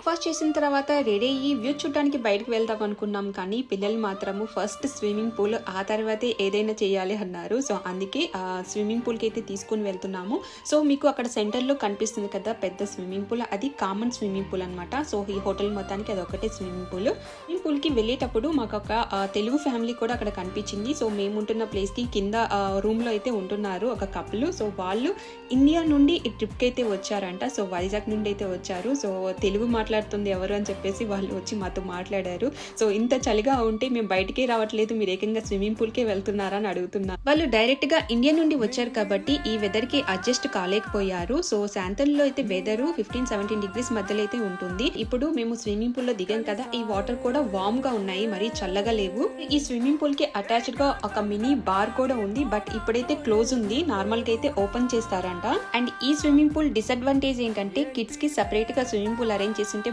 Breakfast చేసిన తర్వాత ready అయ్యి వ్యూ చూడడానికి బయటకు వెళ్దాం అనుకున్నాం, కానీ పిల్లలు మాత్రము ఫస్ట్ స్విమ్మింగ్ పూల్ ఆ తర్వాతే ఏదైనా చేయాలి అన్నారు. సో అందుకే స్విమ్మింగ్ పూల్కి అయితే తీసుకుని వెళ్తున్నాము. సో మీకు అక్కడ సెంటర్లో కనిపిస్తుంది కదా పెద్ద స్విమ్మింగ్ పూల్, అది కామన్ స్విమ్మింగ్ పూల్ అనమాట. సో ఈ హోటల్ మొత్తానికి అది ఒకటే స్విమ్మింగ్ పూల్. స్విమ్మింగ్ పూల్కి వెళ్ళేటప్పుడు మాకు ఒక తెలుగు ఫ్యామిలీ కూడా అక్కడ కనిపించింది. సో మేము ఉంటున్న ప్లేస్కి కింద రూమ్లో అయితే ఉంటున్నారు ఒక కపుల్. సో వాళ్ళు ఇండియా నుండి ఈ ట్రిప్కి అయితే వచ్చారంట. సో వైజాగ్ నుండి అయితే వచ్చారు. సో తెలుగు మాట్లాడుతుంది ఎవరు అని చెప్పేసి వాళ్ళు వచ్చి మాతో మాట్లాడారు. సో ఇంత చలిగా ఉంటే మేము బయటికే రావట్లేదు, మీరు ఏకంగా స్విమ్మింగ్ పూల్కే వెళ్తున్నారా అని అడుగుతున్నారు. వాళ్ళు డైరెక్ట్ గా ఇండియా నుండి వచ్చారు కాబట్టి ఈ వెదర్ కి అడ్జస్ట్ కాలేకపోయారు. సో శాంతన్ లో అయితే వెదర్ 15-17 డిగ్రీస్ మధ్యలో అయితే ఉంటుంది. ఇప్పుడు మేము స్విమ్మింగ్ పూల్ లో దిగాం కదా, ఈ వాటర్ కూడా వార్మ్ గా ఉన్నాయి, మరి చల్లగా లేవు. ఈ స్విమ్మింగ్ పూల్ కి అటాచ్డ్ గా ఒక మినీ బార్ కూడా ఉంది, బట్ ఇప్పుడైతే క్లోజ్ ఉంది. నార్మల్ గా అయితే ఓపెన్ చేస్తారంట. అండ్ ఈ స్విమ్మింగ్ పూల్ డిసడ్వాంటేజ్ ఏంటంటే కిడ్స్ కి సెపరేట్ గా స్విమ్మింగ్ పూల్ అరేంజ్ చేసిన